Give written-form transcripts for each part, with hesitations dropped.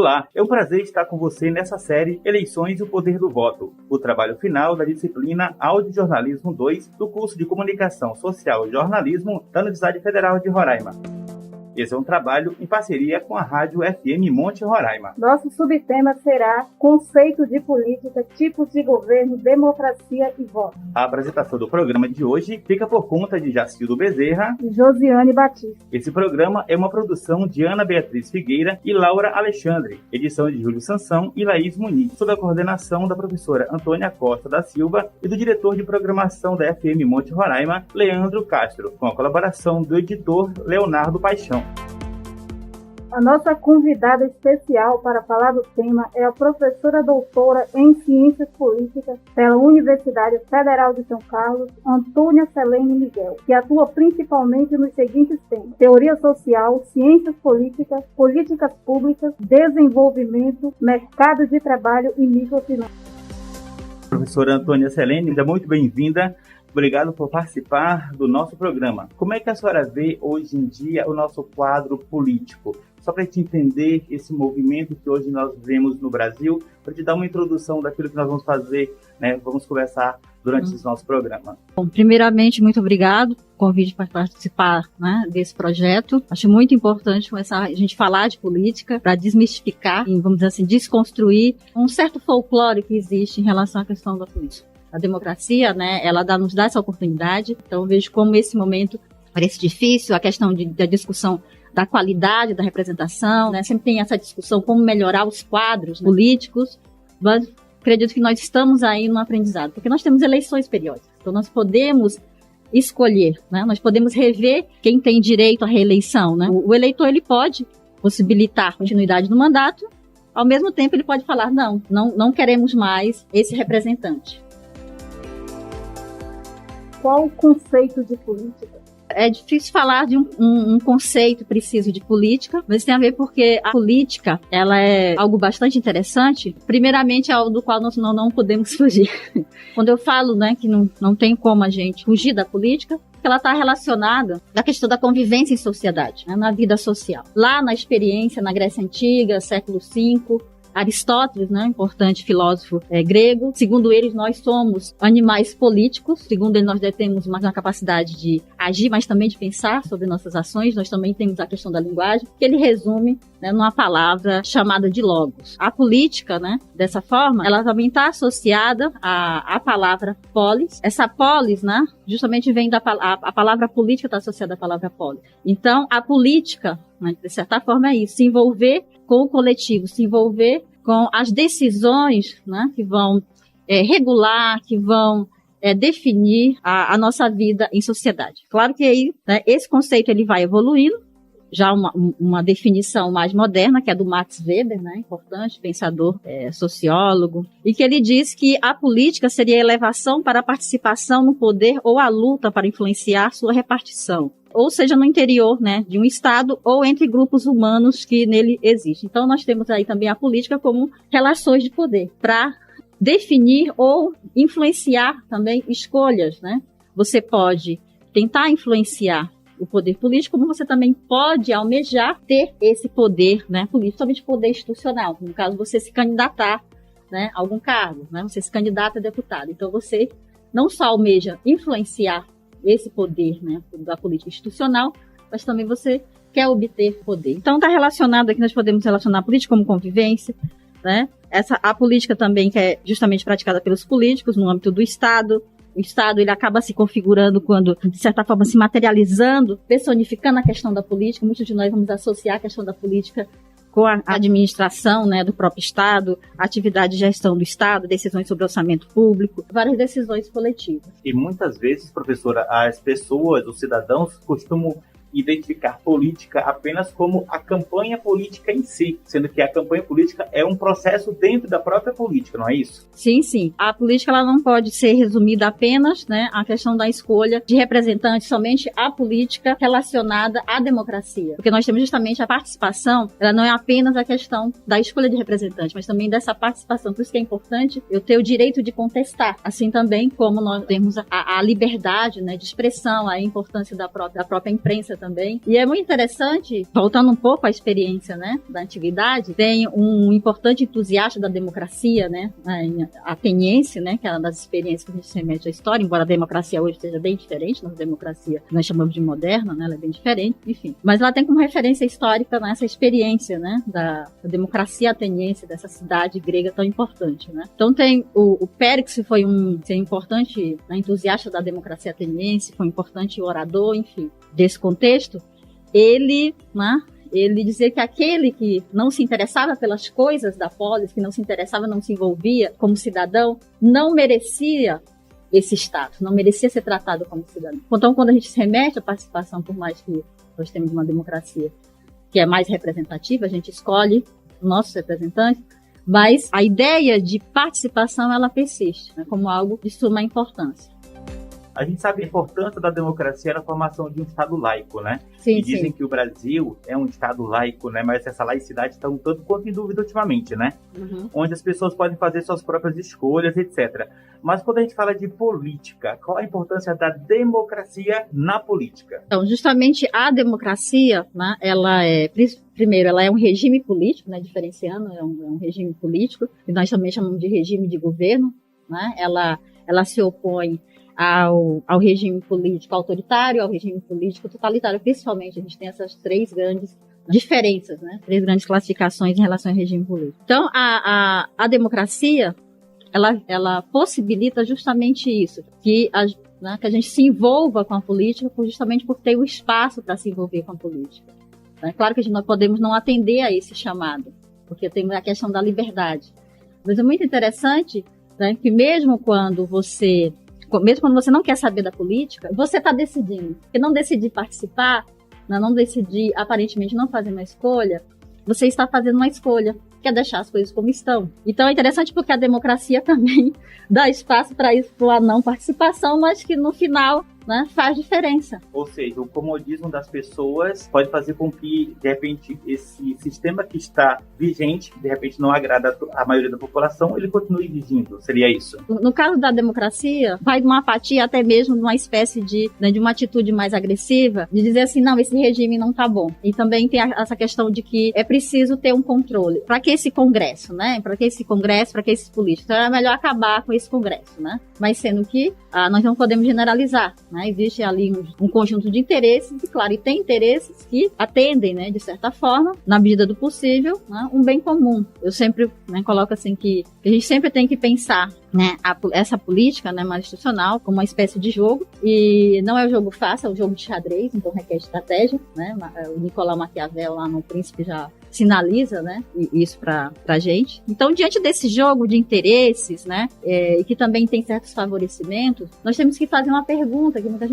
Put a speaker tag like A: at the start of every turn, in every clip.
A: Olá, é um prazer estar com você nessa série Eleições e o Poder do Voto, o trabalho final da disciplina Audiojornalismo 2 do curso de Comunicação Social e Jornalismo da Universidade Federal de Roraima. Esse é um trabalho em parceria com a Rádio FM Monte Roraima.
B: Nosso subtema será Conceito de Política, Tipos de Governo, Democracia e Voto.
A: A apresentação do programa de hoje fica por conta de Jacildo Bezerra
B: e Josiane Batista.
A: Esse programa é uma produção de Ana Beatriz Figueira e Laura Alexandre, edição de Júlio Sansão e Laís Muniz, sob a coordenação da professora Antônia Costa da Silva e do diretor de programação da FM Monte Roraima, Leandro Castro, com a colaboração do editor Leonardo Paixão.
B: A nossa convidada especial para falar do tema é a professora doutora em Ciências Políticas pela Universidade Federal de São Carlos, Antônia Selene Miguel, que atua principalmente nos seguintes temas: teoria social, ciências políticas, políticas públicas, desenvolvimento, mercado de trabalho e microfinanças.
A: Professora Antônia Selene, seja muito bem-vinda. Obrigado por participar do nosso programa. Como é que a senhora vê hoje em dia o nosso quadro político? Só para a gente entender esse movimento que hoje nós vemos no Brasil, para te dar uma introdução daquilo que nós vamos fazer, né? Vamos conversar durante esse nosso programa.
C: Bom, primeiramente, muito obrigado pelo convite para participar, né, desse projeto. Acho muito importante começar a gente falar de política para desmistificar e, vamos dizer assim, desconstruir um certo folclore que existe em relação à questão da política. A democracia, né, ela nos dá essa oportunidade. Então, eu vejo como esse momento parece difícil, a questão da discussão da qualidade da representação, né, sempre tem essa discussão como melhorar os quadros políticos, mas acredito que nós estamos aí no aprendizado, porque nós temos eleições periódicas, então nós podemos escolher, né, nós podemos rever quem tem direito à reeleição, né. O eleitor, ele pode possibilitar continuidade no mandato, ao mesmo tempo ele pode falar, não queremos mais esse representante.
B: Qual o conceito de política?
C: É difícil falar de um conceito preciso de política, mas tem a ver porque a política, ela é algo bastante interessante. Primeiramente, é algo do qual nós não podemos fugir. Quando eu falo, né, que não tem como a gente fugir da política, ela está relacionada à questão da convivência em sociedade, né, na vida social. Lá na experiência, na Grécia Antiga, século V, Aristóteles, né, importante filósofo grego, segundo eles nós somos animais políticos, segundo ele nós temos uma capacidade de agir, mas também de pensar sobre nossas ações, nós também temos a questão da linguagem, que ele resume, né, numa palavra chamada de logos. A política, né, dessa forma, ela também está associada à palavra polis. Essa polis, né, justamente vem a palavra política está associada à palavra polis. Então, a política, né, de certa forma é isso, se envolver com o coletivo, se envolver com as decisões, né, que vão regular, que vão definir a nossa vida em sociedade. Claro que aí, né, esse conceito ele vai evoluindo, já uma definição mais moderna, que é do Max Weber, né, importante, pensador, sociólogo, e que ele diz que a política seria a elevação para a participação no poder ou a luta para influenciar sua repartição, ou seja, no interior, né, de um Estado ou entre grupos humanos que nele existem. Então, nós temos aí também a política como relações de poder, para definir ou influenciar também escolhas, né? Você pode tentar influenciar o poder político, como você também pode almejar ter esse poder, né, político, somente poder institucional. No caso, você se candidatar, né, a algum cargo, né, você se candidata a deputado. Então, você não só almeja influenciar esse poder, né, da política institucional, mas também você quer obter poder. Então, está relacionado aqui, nós podemos relacionar a política como convivência, né? A política também que é justamente praticada pelos políticos no âmbito do Estado. O Estado, ele acaba se configurando quando, de certa forma, se materializando, personificando a questão da política. Muitos de nós vamos associar a questão da política com a administração, né, do próprio Estado, a atividade de gestão do Estado, decisões sobre orçamento público, várias decisões coletivas.
A: E muitas vezes, professora, as pessoas, os cidadãos, costumam identificar política apenas como a campanha política em si, sendo que a campanha política é um processo dentro da própria política, não é isso?
C: Sim, sim. A política ela não pode ser resumida apenas, né, à questão da escolha de representantes, somente a política relacionada à democracia. Porque nós temos justamente a participação, ela não é apenas a questão da escolha de representantes, mas também dessa participação. Por isso que é importante eu ter o direito de contestar, assim também como nós temos a liberdade, né, de expressão, a importância da própria imprensa também. E é muito interessante, voltando um pouco à experiência, né, da antiguidade, tem um importante entusiasta da democracia, né, ateniense, né, que é uma das experiências que a gente se remete à história, embora a democracia hoje seja bem diferente, nossa democracia nós chamamos de moderna, né, ela é bem diferente, enfim. Mas ela tem como referência histórica, né, essa experiência, né, da democracia ateniense, dessa cidade grega tão importante, né. Então tem o Péricles, foi um importante, né, entusiasta da democracia ateniense, foi um importante orador, enfim, desse contexto, ele, né, ele dizia que aquele que não se interessava pelas coisas da polis, que não se interessava, não se envolvia como cidadão, não merecia esse status, não merecia ser tratado como cidadão. Então, quando a gente se remete à participação, por mais que nós temos uma democracia que é mais representativa, a gente escolhe nossos representantes, mas a ideia de participação, ela persiste, né, como algo de suma importância.
A: A gente sabe a importância da democracia na formação de um Estado laico, né?
C: Sim,
A: e dizem
C: sim.
A: que o Brasil é um Estado laico, né? Mas essa laicidade está um tanto quanto em dúvida ultimamente, né? Onde as pessoas podem fazer suas próprias escolhas, etc. Mas quando a gente fala de política, qual a importância da democracia na política?
C: Então, justamente a democracia, né, ela é... Primeiro, ela é um regime político, né, diferenciando, é um regime político, que nós também chamamos de regime de governo, né? Ela se opõe ao regime político autoritário, ao regime político totalitário. Principalmente, a gente tem essas três grandes diferenças, né? Três grandes classificações em relação ao regime político. Então, a democracia, ela possibilita justamente isso, que a gente se envolva com a política justamente por ter o espaço para se envolver com a política. É claro que nós podemos não atender a esse chamado, porque tem a questão da liberdade. Mas é muito interessante, né, que mesmo quando você não quer saber da política, você está decidindo. Porque não decidir participar, não decidir, aparentemente, não fazer uma escolha, você está fazendo uma escolha, que é deixar as coisas como estão. Então é interessante porque a democracia também dá espaço para isso, para a não participação, mas que no final, né, faz diferença.
A: Ou seja, o comodismo das pessoas pode fazer com que, de repente, esse sistema que está vigente, de repente não agrada a maioria da população, ele continue vigindo. Seria isso?
C: No caso da democracia, vai de uma apatia até mesmo de uma espécie de uma atitude mais agressiva, de dizer assim, não, esse regime não está bom. E também tem essa questão de que é preciso ter um controle. Para que esse Congresso, né? Para que esses políticos? Então é melhor acabar com esse Congresso, né? Mas sendo que nós não podemos generalizar, né? Existe ali um conjunto de interesses, e claro, e tem interesses que atendem, né, de certa forma, na medida do possível, né, um bem comum. Eu sempre, né, coloco assim que a gente sempre tem que pensar, né, essa política, né, mais institucional como uma espécie de jogo, e não é um jogo fácil, é um jogo de xadrez, então requer estratégia, né? O Nicolau Maquiavel lá no Príncipe já sinaliza, né, isso pra gente. Então, diante desse jogo de interesses, né, e que também tem certos favorecimentos, nós temos que fazer uma pergunta que muitas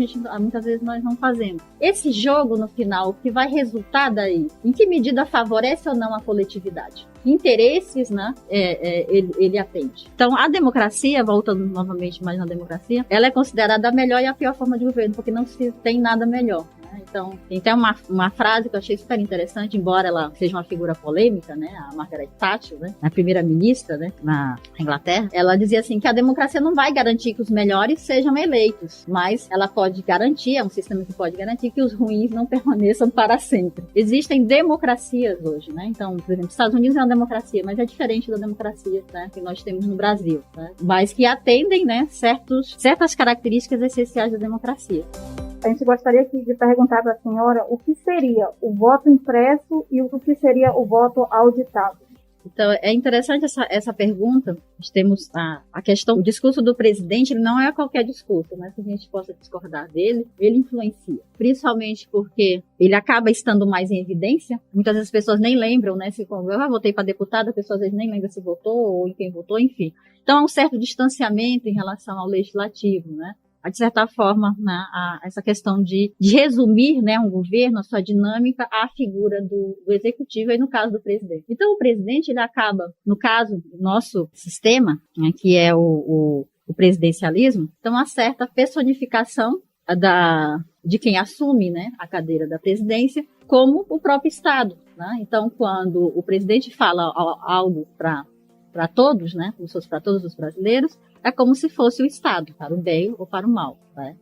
C: vezes nós não fazemos. Esse jogo, no final, o que vai resultar daí? Em que medida favorece ou não a coletividade? Que interesses, né, ele atende? Então, a democracia, voltando novamente mais na democracia, ela é considerada a melhor e a pior forma de governo, porque não se tem nada melhor. Então, tem até uma frase que eu achei super interessante, embora ela seja uma figura polêmica, né? A Margaret Thatcher, né? A primeira-ministra, né? Na Inglaterra, ela dizia assim que a democracia não vai garantir que os melhores sejam eleitos, mas ela pode garantir, é um sistema que pode garantir que os ruins não permaneçam para sempre. Existem democracias hoje, né? Então, por exemplo, os Estados Unidos é uma democracia, mas é diferente da democracia, né, que nós temos no Brasil, né? Mas que atendem, né, certas características essenciais da democracia.
B: A gente gostaria de perguntar para a senhora o que seria o voto impresso e o que seria o voto auditado.
C: Então, é interessante essa pergunta. Nós temos a questão, o discurso do presidente, ele não é qualquer discurso, mas se a gente possa discordar dele, ele influencia. Principalmente porque ele acaba estando mais em evidência. Muitas vezes as pessoas nem lembram, né? Se eu votei para deputado, a pessoa às vezes nem lembra se votou ou em quem votou, enfim. Então, há um certo distanciamento em relação ao legislativo, né? De certa forma, né, essa questão de resumir, né, um governo, a sua dinâmica, à figura do executivo, e no caso do presidente. Então, o presidente, ele acaba, no caso do nosso sistema, né, que é o presidencialismo, então, uma certa personificação de quem assume, né, a cadeira da presidência, como o próprio Estado, né? Então, quando o presidente fala algo para todos, né, como se fosse para todos os brasileiros, é como se fosse o Estado, para o bem ou para o mal, né?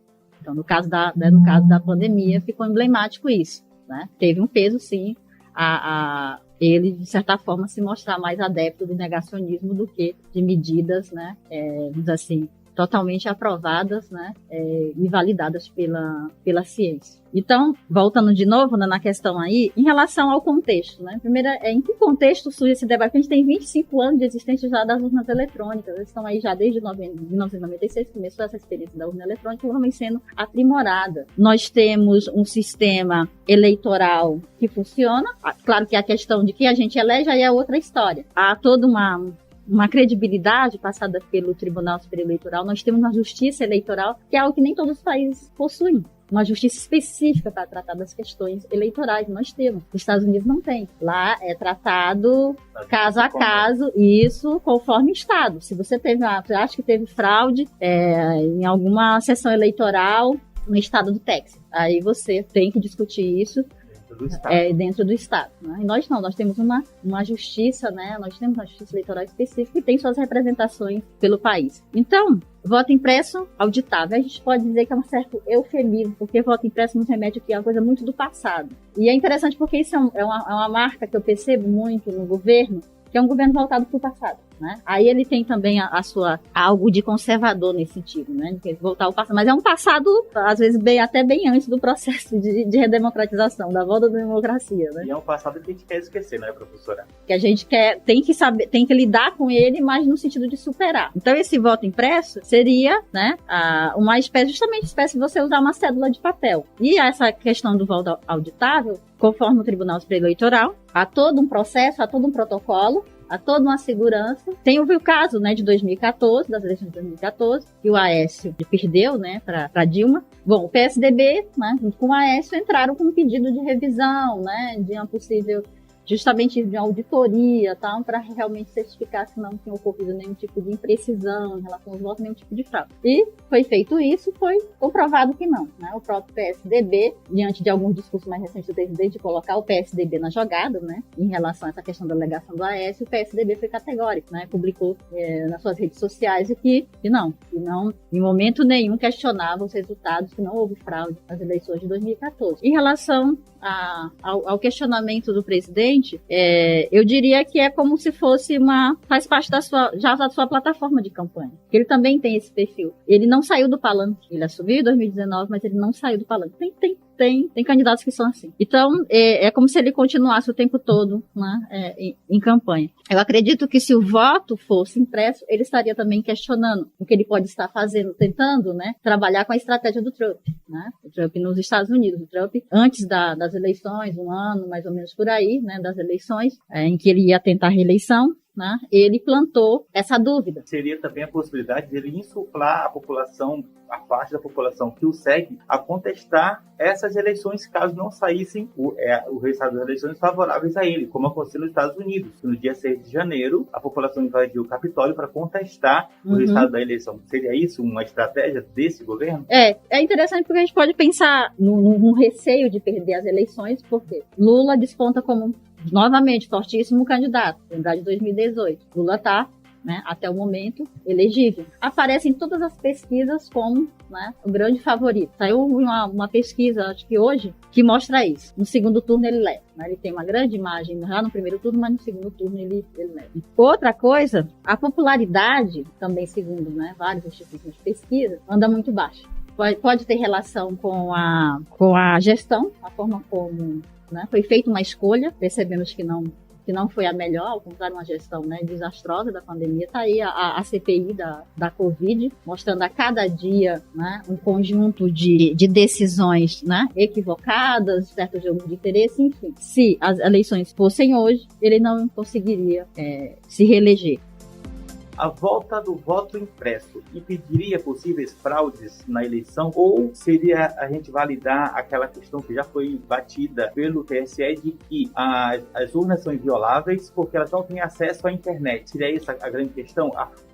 C: Então, no caso da pandemia, ficou emblemático isso, né? Teve um peso, sim, ele, de certa forma, se mostrar mais adepto do negacionismo do que de medidas, né, vamos dizer assim, totalmente aprovadas, né, e validadas pela ciência. Então, voltando de novo, né, na questão aí, em relação ao contexto, né? Primeiro, em que contexto surge esse debate? A gente tem 25 anos de existência já das urnas eletrônicas, eles estão aí já desde 1996, começou essa experiência da urna eletrônica, ela vem sendo aprimorada. Nós temos um sistema eleitoral que funciona, claro que a questão de que a gente elege aí é outra história. Há toda uma credibilidade passada pelo Tribunal Superior Eleitoral, nós temos uma justiça eleitoral, que é algo que nem todos os países possuem. Uma justiça específica para tratar das questões eleitorais, nós temos. Os Estados Unidos não tem. Lá é tratado caso a caso, isso conforme Estado. Se você acha que teve fraude em alguma sessão eleitoral no estado do Texas, aí você tem que discutir isso dentro do Estado. Né? E nós não, nós temos uma justiça, né? Nós temos uma justiça eleitoral específica que tem suas representações pelo país. Então, voto impresso auditável. A gente pode dizer que é um certo eufemismo, porque voto impresso nos remete aqui a uma coisa muito do passado. E é interessante porque isso é uma marca que eu percebo muito no governo, que é um governo voltado para o passado, né? Aí ele tem também algo de conservador nesse sentido, né? De voltar ao passado, mas é um passado, às vezes, até bem antes do processo de redemocratização, da volta da democracia, né?
A: E é um passado que a gente quer esquecer, né, professora?
C: Que a gente tem que lidar com ele, mas no sentido de superar. Então, esse voto impresso seria, né, uma espécie de você usar uma cédula de papel. E essa questão do voto auditável, conforme o Tribunal Superior Eleitoral, há todo um processo, há todo um protocolo, há toda uma segurança. Tem o caso, né, de 2014, das eleições de 2014, que o Aécio perdeu, né, para Dilma. Bom, o PSDB, né, junto com o Aécio, entraram com um pedido de revisão, né, de uma possível, justamente de uma auditoria, tal, para realmente certificar se não tinha ocorrido nenhum tipo de imprecisão em relação aos votos, nenhum tipo de fraude. E foi feito isso, foi comprovado que não, né? O próprio PSDB, diante de alguns discursos mais recentes do presidente, de colocar o PSDB na jogada, né, em relação a essa questão da alegação do Aécio, o PSDB foi categórico, né? Publicou nas suas redes sociais que não, em momento nenhum questionava os resultados, que não houve fraude nas eleições de 2014. Em relação ao questionamento do presidente, eu diria que é como se fosse faz parte da sua plataforma de campanha. Ele também tem esse perfil. Ele não saiu do palanque. Ele assumiu em 2019, mas ele não saiu do palanque. Tem candidatos que são assim. Então, é como se ele continuasse o tempo todo, né, em campanha. Eu acredito que se o voto fosse impresso, ele estaria também questionando o que ele pode estar fazendo, tentando, né, trabalhar com a estratégia do Trump, né? O Trump nos Estados Unidos. O Trump, antes das eleições, um ano mais ou menos por aí, né, das eleições, em que ele ia tentar a reeleição, né, ele plantou essa dúvida.
A: Seria também a possibilidade de ele insuflar a população, a parte da população que o segue, a contestar essas eleições caso não saíssem o resultado das eleições favoráveis a ele, como aconteceu nos Estados Unidos. No dia 6 de janeiro, a população invadiu o Capitólio para contestar o resultado da eleição. Seria isso uma estratégia desse governo?
C: É interessante porque a gente pode pensar num receio de perder as eleições, porque Lula desponta como novamente fortíssimo candidato, lembrar de 2018. Lula está, né, até o momento, elegível. Aparece em todas as pesquisas como, né, o grande favorito. Saiu uma pesquisa, acho que hoje, que mostra isso. No segundo turno ele leva. Né? Ele tem uma grande imagem já no primeiro turno, mas no segundo turno ele leva. Outra coisa, a popularidade, também segundo, né, vários institutos de pesquisa, anda muito baixa. Pode ter relação com a gestão, a forma como, né, foi feita uma escolha, percebemos que não foi a melhor, ao contrário, uma gestão, né, desastrosa da pandemia. Está aí a CPI da Covid, mostrando a cada dia, né, um conjunto de decisões, né, equivocadas, certo jogo de interesse, enfim. Se as eleições fossem hoje, ele não conseguiria se reeleger.
A: A volta do voto impresso impediria possíveis fraudes na eleição, ou seria a gente validar aquela questão que já foi batida pelo TSE de que as urnas são invioláveis porque elas não têm acesso à internet? Seria essa a grande questão?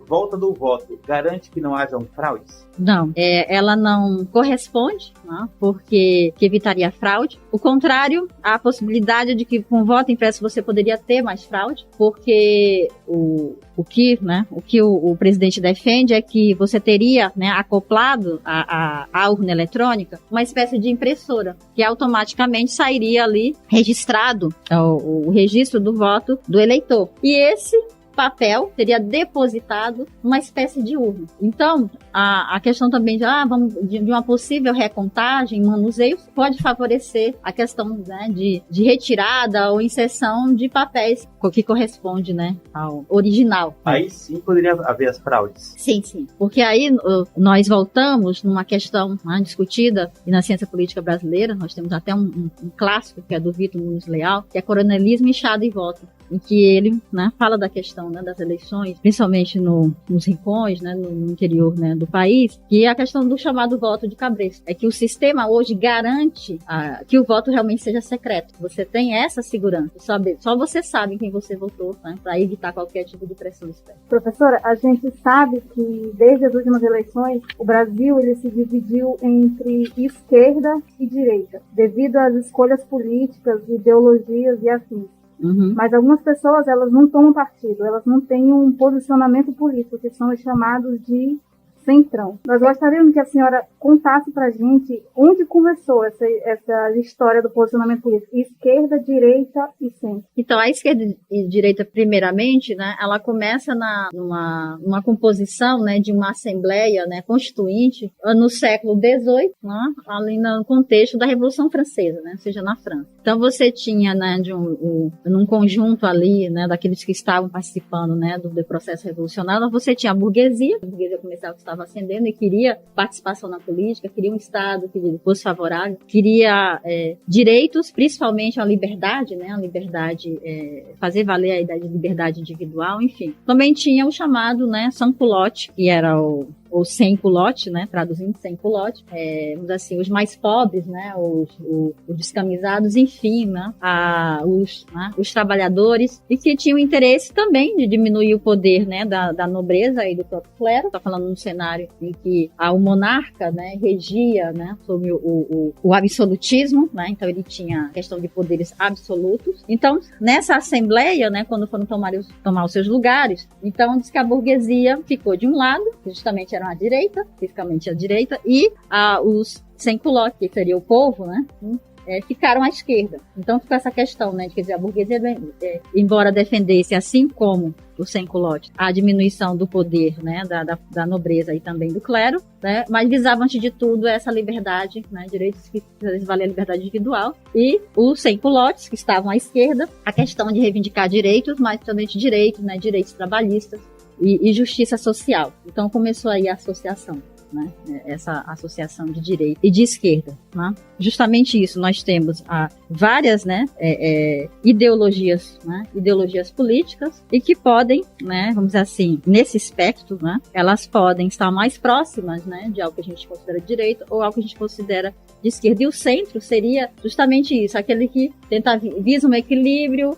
A: volta do voto garante que não hajam fraudes?
C: Não, ela não corresponde, né, porque que evitaria fraude. O contrário, há a possibilidade de que com voto impresso você poderia ter mais fraude, porque o que o presidente defende é que você teria, né, acoplado à urna eletrônica uma espécie de impressora, que automaticamente sairia ali registrado o registro do voto do eleitor. E esse papel seria depositado numa espécie de urna. Então, a questão também de uma possível recontagem, manuseio, pode favorecer a questão, né, de retirada ou inserção de papéis que corresponde, né, ao original.
A: Aí sim poderia haver as fraudes.
C: Sim. Porque aí nós voltamos numa questão, né, discutida e na ciência política brasileira, nós temos até um clássico que é do Vitor Nunes Leal, que é Coronelismo, Inchado e Voto, em que ele, né, fala da questão, né, das eleições, principalmente nos rincões, né, no interior, né, do país, que é a questão do chamado voto de cabresto. É que o sistema hoje garante que o voto realmente seja secreto. Você tem essa segurança, só você sabe quem você votou, né, para evitar qualquer tipo de pressão externa.
B: Professora, a gente sabe que desde as últimas eleições, o Brasil ele se dividiu entre esquerda e direita, devido às escolhas políticas, ideologias e afins.
C: Uhum.
B: Mas algumas pessoas, elas não tomam partido, elas não têm um posicionamento político, que são os chamados de centrão. Nós gostaríamos que a senhora contasse pra gente onde começou essa história do posicionamento político, esquerda, direita e centro.
C: Então, a esquerda e direita, primeiramente, né, ela começa numa composição, né, de uma assembleia, né, constituinte no século XVIII, né, ali no contexto da Revolução Francesa, né, ou seja, na França. Então, você tinha, né, num conjunto ali, né, daqueles que estavam participando, né, do processo revolucionário, você tinha a burguesia começava, que estava ascendendo e queria participação na política, queria um Estado que fosse favorável, queria direitos, principalmente a liberdade, né, fazer valer a ideia de liberdade individual, enfim. Também tinha o chamado, né, sans-culotte, que era ou sem culote, né, traduzindo sem culote, vamos dizer assim, os mais pobres, né, os descamisados, enfim, né, os trabalhadores, e que tinham interesse também de diminuir o poder, né, da nobreza e do próprio clero. Está falando num cenário em que o monarca, né, regia, né, sobre o absolutismo, né, então ele tinha a questão de poderes absolutos. Então, nessa assembleia, né, quando foram tomar os seus lugares, então diz que a burguesia ficou de um lado, que justamente era a direita, fisicamente a direita, e os sem culote, que seria o povo, né, ficaram à esquerda. Então ficou essa questão, né, de, quer dizer, a burguesia, embora defendesse, assim como o sem culote, a diminuição do poder, né, da nobreza e também do clero, né, mas visava, antes de tudo, essa liberdade, né, direitos que valia a liberdade individual, e os sem culotes, que estavam à esquerda, a questão de reivindicar direitos, mas também direitos, né, direitos trabalhistas e justiça social. Então começou aí a associação, né, essa associação de direita e de esquerda, né? Justamente isso, nós temos várias, né, ideologias políticas, e que podem, né, vamos dizer assim, nesse espectro, né, elas podem estar mais próximas, né, de algo que a gente considera de direita ou algo que a gente considera de esquerda. E o centro seria justamente isso, aquele que visa um equilíbrio,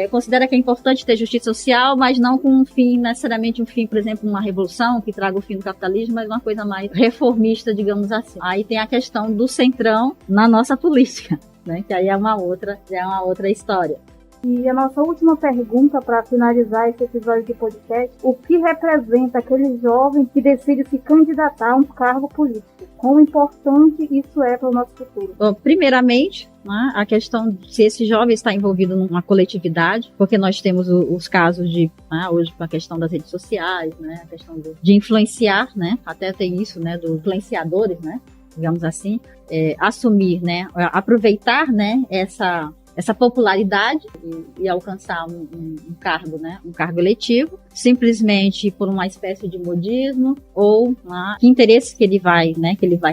C: considera que é importante ter justiça social, mas não com um fim, necessariamente um fim, por exemplo, uma revolução que traga o fim do capitalismo, mas uma coisa mais reformista, digamos assim. Aí tem a questão do centrão na nossa política, né, que aí é uma outra história.
B: E a nossa última pergunta para finalizar esse episódio de podcast: o que representa aquele jovem que decide se candidatar a um cargo político? Quão importante isso é para o nosso futuro?
C: Bom, primeiramente, né, a questão de se esse jovem está envolvido numa coletividade, porque nós temos os casos de, né, hoje com a questão das redes sociais, né, a questão de influenciar, né, até tem isso, né, dos influenciadores, né, digamos assim, assumir, né, aproveitar, né, essa popularidade e alcançar um cargo, né, um cargo eletivo, simplesmente por uma espécie de modismo ou que interesse que ele vai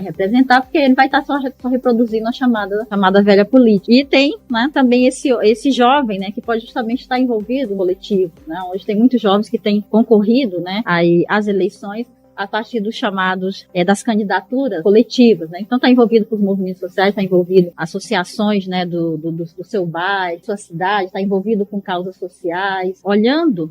C: representar, porque ele vai estar só reproduzindo a chamada velha política. E tem, né, também esse jovem, né, que pode justamente estar envolvido no coletivo, né? Hoje tem muitos jovens que têm concorrido, né, aí às eleições a partir dos chamados das candidaturas coletivas, né? Então está envolvido com os movimentos sociais, está envolvido associações, né, do seu bairro, sua cidade, está envolvido com causas sociais, olhando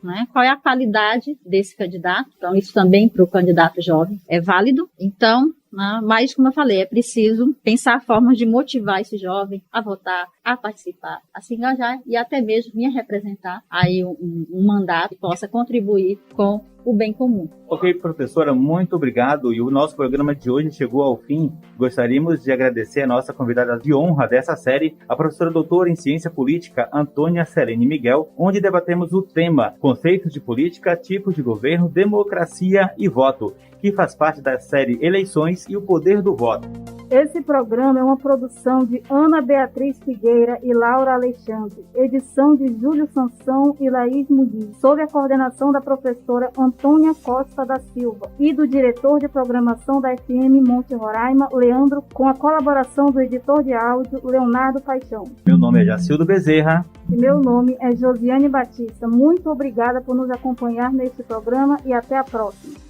C: né? Qual é a qualidade desse candidato? Então, isso também para o candidato jovem é válido. Então, mas, como eu falei, é preciso pensar formas de motivar esse jovem a votar, a participar, a se engajar e até mesmo vir representar aí um mandato que possa contribuir com o bem comum.
A: Ok, professora, muito obrigado. E o nosso programa de hoje chegou ao fim. Gostaríamos de agradecer a nossa convidada de honra dessa série, a professora doutora em Ciência Política, Antônia Selene Miguel, onde debatemos o tema Conceitos de Política, Tipos de Governo, Democracia e Voto, que faz parte da série Eleições e o Poder do Voto.
B: Esse programa é uma produção de Ana Beatriz Figueira e Laura Alexandre, edição de Júlio Sansão e Laís Muniz, sob a coordenação da professora Antônia Costa da Silva e do diretor de programação da FM Monte Roraima, Leandro, com a colaboração do editor de áudio, Leonardo Paixão.
A: Meu nome é Jacildo Bezerra.
B: E meu nome é Josiane Batista. Muito obrigada por nos acompanhar neste programa e até a próxima.